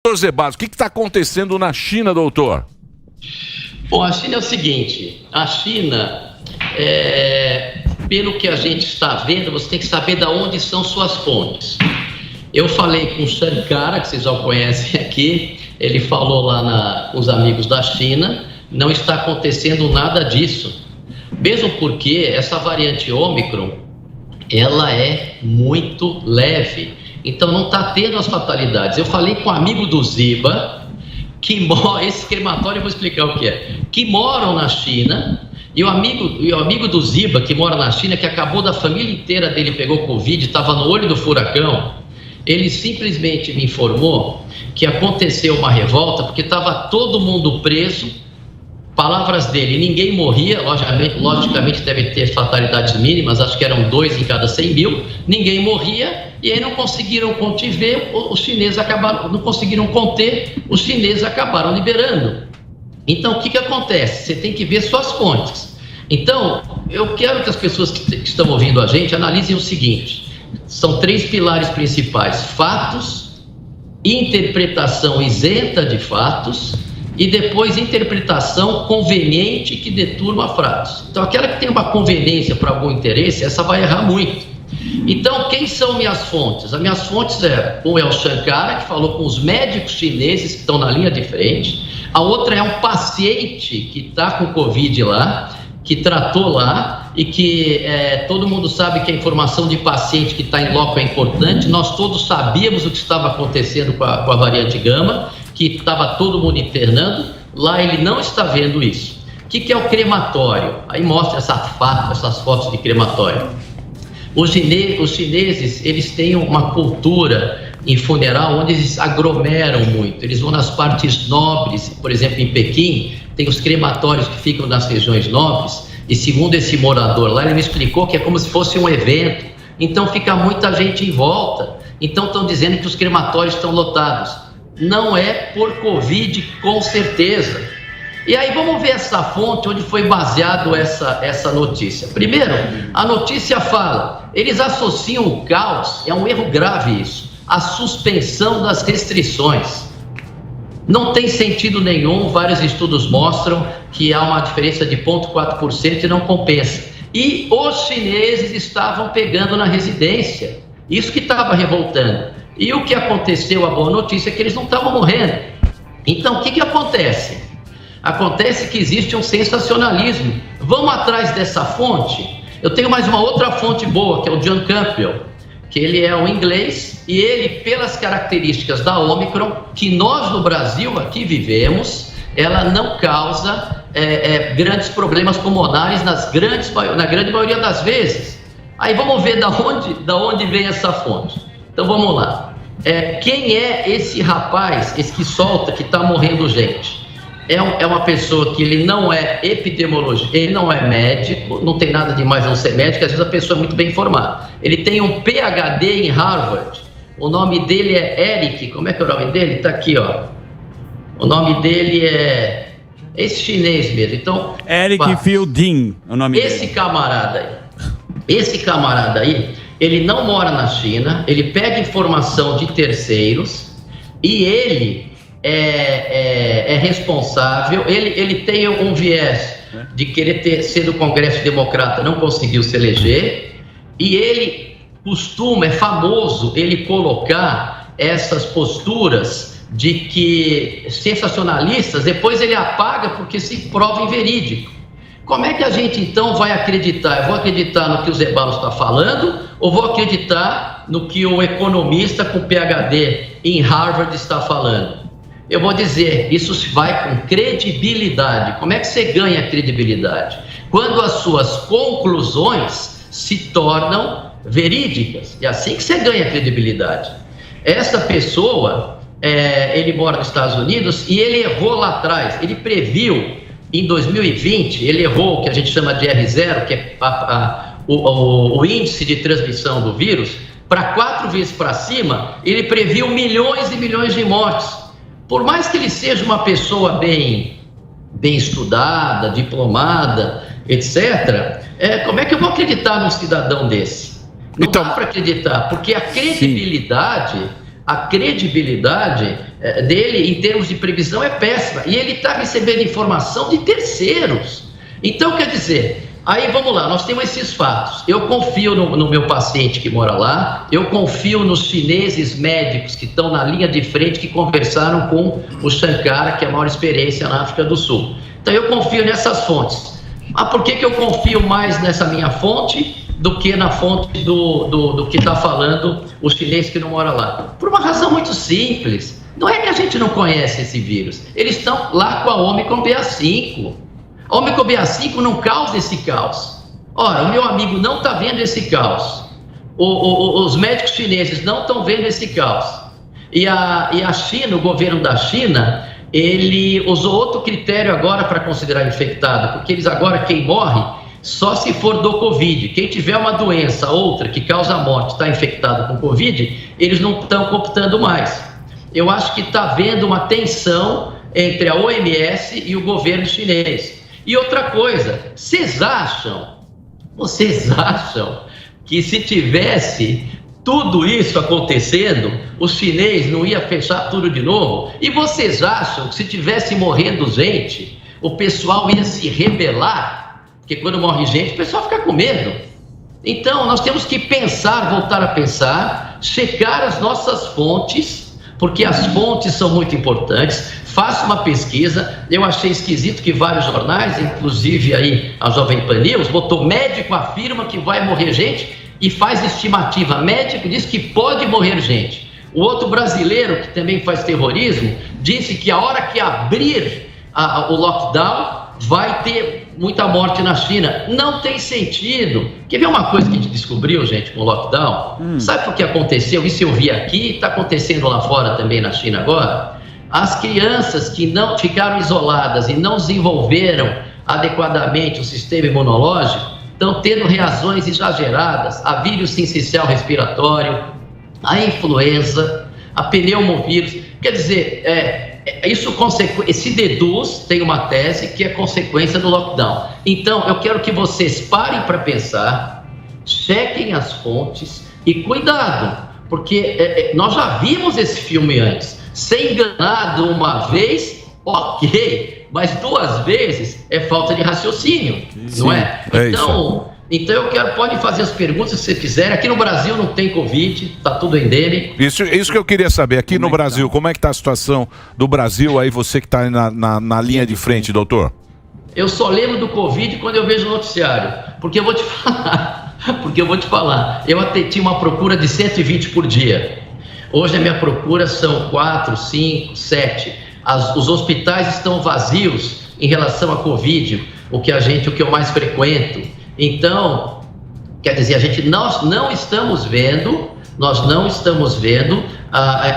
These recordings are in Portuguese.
Doutor Zeballos, o que está acontecendo na China, doutor? Bom, a China é o seguinte, a China, pelo que a gente está vendo, você tem que saber de onde são suas fontes. Eu falei com o Shankara, que vocês já conhecem aqui, ele falou lá com os amigos da China, não está acontecendo nada disso. Mesmo porque essa variante Ômicron, ela é muito leve, então não está tendo as fatalidades. Eu falei com um amigo do Ziba, esse crematório eu vou explicar o que é, que moram na China, e o amigo do Ziba, que mora na China, que acabou da família inteira dele, pegou Covid, estava no olho do furacão, ele simplesmente me informou que aconteceu uma revolta, porque estava todo mundo preso. Palavras dele, ninguém morria, logicamente deve ter fatalidades mínimas, acho que eram 2 em cada 100 mil, ninguém morria, e aí não conseguiram conter, os chineses acabaram liberando. Então, o que acontece? Você tem que ver suas fontes. Então, eu quero que as pessoas que estão ouvindo a gente analisem o seguinte, são 3 pilares principais: fatos, interpretação isenta de fatos, e depois interpretação conveniente que deturma fatos. Então, aquela que tem uma conveniência para algum interesse, essa vai errar muito. Então, quem são minhas fontes? As minhas fontes um é o Shankara, que falou com os médicos chineses que estão na linha de frente. A outra é um paciente que está com Covid lá, que tratou lá, e que todo mundo sabe que a informação de paciente que está em loco é importante. Nós todos sabíamos o que estava acontecendo com a variante Gama, que estava todo mundo internando, lá ele não está vendo isso. O que é o crematório? Aí mostra essas fotos de crematório. Os chineses, eles têm uma cultura em funeral onde eles aglomeram muito, eles vão nas partes nobres, por exemplo, em Pequim, tem os crematórios que ficam nas regiões nobres, e segundo esse morador lá, ele me explicou que é como se fosse um evento, então fica muita gente em volta, então estão dizendo que os crematórios estão lotados. Não é por Covid, com certeza. E aí vamos ver essa fonte onde foi baseado essa notícia. Primeiro, a notícia fala, eles associam o caos, é um erro grave isso, à suspensão das restrições. Não tem sentido nenhum, vários estudos mostram que há uma diferença de 0,4% e não compensa. E os chineses estavam pegando na residência, isso que estava revoltando. E o que aconteceu, a boa notícia é que eles não estavam morrendo. Então, o que acontece? Acontece que existe um sensacionalismo. Vamos atrás dessa fonte? Eu tenho mais uma outra fonte boa, que é o John Campbell, que ele é um inglês, e ele, pelas características da Ômicron, que nós no Brasil aqui vivemos, ela não causa grandes problemas pulmonares na grande maioria das vezes. Aí vamos ver da onde vem essa fonte. Então vamos lá. Quem é esse rapaz, esse que solta, que está morrendo gente? É uma pessoa que ele não é epidemiologista, ele não é médico, não tem nada de mais não ser médico, às vezes a pessoa é muito bem informada. Ele tem um PhD em Harvard, o nome dele é Eric, como é que é o nome dele? Está aqui, ó. O nome dele é esse chinês mesmo. Então, Eric Fielding, o nome dele. Esse camarada aí, ele não mora na China, ele pega informação de terceiros e ele é responsável, ele tem um viés de querer ser do Congresso Democrata, não conseguiu se eleger, e ele é famoso ele colocar essas posturas de que sensacionalistas, depois ele apaga porque se prova inverídico. Como é que a gente então vai acreditar? Eu vou acreditar no que o Zeballos está falando ou vou acreditar no que o economista com PhD em Harvard está falando? Eu vou dizer, isso vai com credibilidade. Como é que você ganha credibilidade? Quando as suas conclusões se tornam verídicas. É assim que você ganha credibilidade. Essa pessoa, ele mora nos Estados Unidos e ele errou lá atrás. Ele previu, em 2020, ele errou o que a gente chama de R0, que é o índice de transmissão do vírus, para 4 vezes para cima, ele previu milhões e milhões de mortes. Por mais que ele seja uma pessoa bem estudada, diplomada, etc., como é que eu vou acreditar num cidadão desse? Não dá para acreditar, porque a credibilidade a credibilidade dele em termos de previsão é péssima. E ele está recebendo informação de terceiros. Então, quer dizer, aí vamos lá, nós temos esses fatos. Eu confio no meu paciente que mora lá, eu confio nos chineses médicos que estão na linha de frente, que conversaram com o Sankara, que é a maior experiência na África do Sul. Então, eu confio nessas fontes. Por que eu confio mais nessa minha fonte do que na fonte do que está falando o chinês que não mora lá? Por uma razão muito simples. Não é que a gente não conhece esse vírus. Eles estão lá com a Omicron BA5. A Omicron BA5 não causa esse caos. Ora, o meu amigo não está vendo esse caos. Os médicos chineses não estão vendo esse caos. E a China, o governo da China, ele usou outro critério agora para considerar infectado, porque eles agora, quem morre, só se for do Covid. Quem tiver uma doença, outra, que causa morte, está infectado com Covid, eles não estão computando mais. Eu acho que está havendo uma tensão entre a OMS e o governo chinês. E outra coisa, vocês acham que se tivesse tudo isso acontecendo, o chinês não ia fechar tudo de novo? E vocês acham que se tivesse morrendo gente, o pessoal ia se rebelar? Porque quando morre gente, o pessoal fica com medo. Então, nós temos que pensar, voltar a pensar, checar as nossas fontes, porque as fontes são muito importantes. Faça uma pesquisa. Eu achei esquisito que vários jornais, inclusive aí a Jovem Pan News, botou médico afirma que vai morrer gente e faz estimativa. Médico diz que pode morrer gente. O outro brasileiro, que também faz terrorismo, disse que a hora que abrir o lockdown, vai ter muita morte na China. Não tem sentido. Quer ver uma coisa que a gente descobriu, gente, com o lockdown? Sabe o que aconteceu? Isso eu vi aqui, está acontecendo lá fora também na China agora. As crianças que não ficaram isoladas e não desenvolveram adequadamente o sistema imunológico estão tendo reações exageradas a vírus sincicial respiratório, a influenza, a pneumovírus. Quer dizer, se deduz, tem uma tese que é consequência do lockdown. Então, eu quero que vocês parem para pensar, chequem as fontes e cuidado, porque nós já vimos esse filme antes. Ser enganado uma vez, ok, mas 2 vezes é falta de raciocínio, sim, não é? Então eu quero, podem fazer as perguntas que você quiser. Aqui no Brasil não tem Covid, está tudo endêmico. Isso que eu queria saber, aqui no Brasil, como é que está a situação do Brasil aí, você que está na linha de frente, doutor? Eu só lembro do Covid quando eu vejo o noticiário, porque eu vou te falar, eu tinha uma procura de 120 por dia. Hoje a minha procura são 4, 5, 7. Os hospitais estão vazios em relação à Covid, o que eu mais frequento. Então, quer dizer, nós não estamos vendo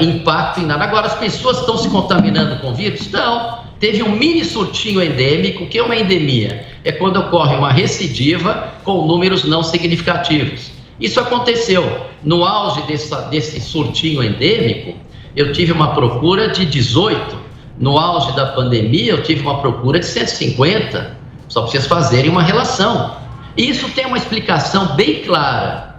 impacto em nada. Agora, as pessoas estão se contaminando com vírus? Estão. Teve um mini surtinho endêmico. O que é uma endemia? É quando ocorre uma recidiva com números não significativos. Isso aconteceu. No auge desse surtinho endêmico, eu tive uma procura de 18. No auge da pandemia, eu tive uma procura de 150. Só para vocês fazerem uma relação. Isso tem uma explicação bem clara.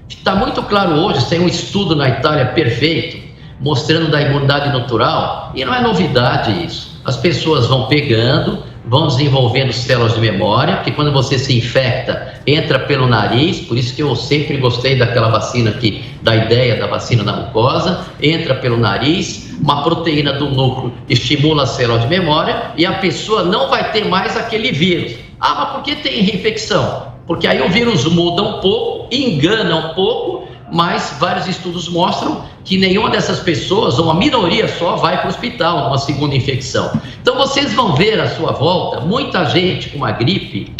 Está muito claro hoje, tem um estudo na Itália perfeito, mostrando da imunidade natural, e não é novidade isso. As pessoas vão pegando, vão desenvolvendo células de memória, porque quando você se infecta, entra pelo nariz, por isso que eu sempre gostei daquela vacina aqui, da ideia da vacina da mucosa, entra pelo nariz, uma proteína do núcleo estimula a célula de memória e a pessoa não vai ter mais aquele vírus. Ah, mas por que tem reinfecção? Porque aí o vírus muda um pouco, engana um pouco, mas vários estudos mostram que nenhuma dessas pessoas, ou uma minoria só, vai para o hospital numa segunda infecção. Então vocês vão ver à sua volta muita gente com uma gripe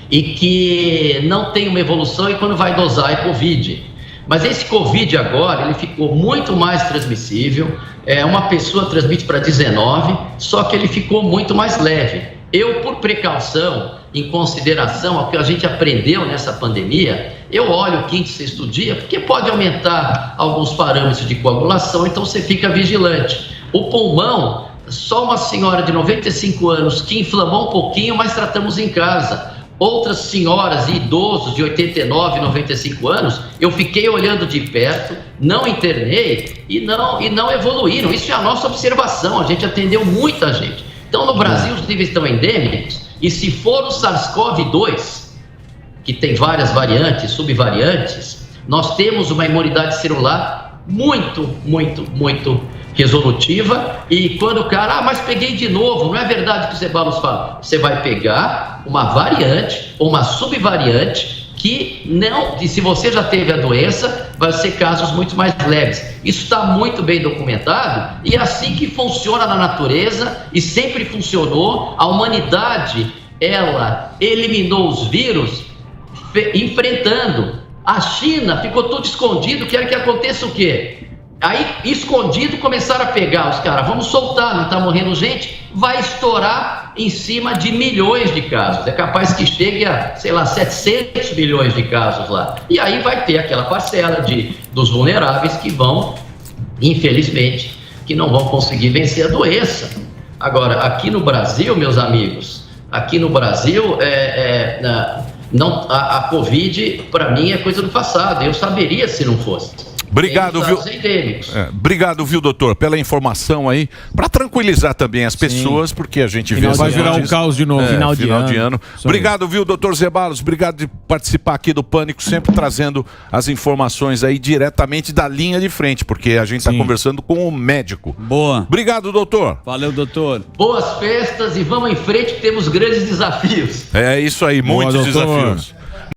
e que não tem uma evolução e quando vai dosar é Covid. Mas esse Covid agora, ele ficou muito mais transmissível, uma pessoa transmite para 19, só que ele ficou muito mais leve. Eu, por precaução, em consideração ao que a gente aprendeu nessa pandemia, eu olho o 5º e 6º dia, porque pode aumentar alguns parâmetros de coagulação, então você fica vigilante. O pulmão, só uma senhora de 95 anos que inflamou um pouquinho, mas tratamos em casa. outras senhoras e idosos de 89, 95 anos, eu fiquei olhando de perto, não internei e não evoluíram. Isso é a nossa observação, a gente atendeu muita gente. Então, no Brasil, os níveis estão endêmicos, e se for o SARS-CoV-2, que tem várias variantes, subvariantes, nós temos uma imunidade celular muito resolutiva, e quando o cara, mas peguei de novo, não é verdade o que o Zeballos fala, você vai pegar uma variante ou uma subvariante que não, e se você já teve a doença, vai ser casos muito mais leves. Isso está muito bem documentado, e é assim que funciona na natureza, e sempre funcionou. A humanidade, ela eliminou os vírus enfrentando. A China ficou tudo escondido, quer que aconteça o quê? Aí, escondido, começaram a pegar os caras, vamos soltar, não está morrendo gente, vai estourar em cima de milhões de casos. É capaz que chegue a, 700 milhões de casos lá. E aí vai ter aquela parcela dos vulneráveis que vão, infelizmente, que não vão conseguir vencer a doença. Agora, aqui no Brasil, meus amigos, aqui no Brasil, a Covid, para mim, é coisa do passado. Eu saberia se não fosse. Obrigado, viu? Obrigado, viu, doutor, pela informação aí, para tranquilizar também as pessoas, porque a gente vê... Vai virar um caos de novo. Final de ano. Obrigado, viu, doutor Zeballos? Obrigado de participar aqui do Pânico, sempre trazendo as informações aí diretamente da linha de frente, porque a gente está conversando com o médico. Boa. Obrigado, doutor. Valeu, doutor. Boas festas e vamos em frente que temos grandes desafios. É isso aí, muitos desafios.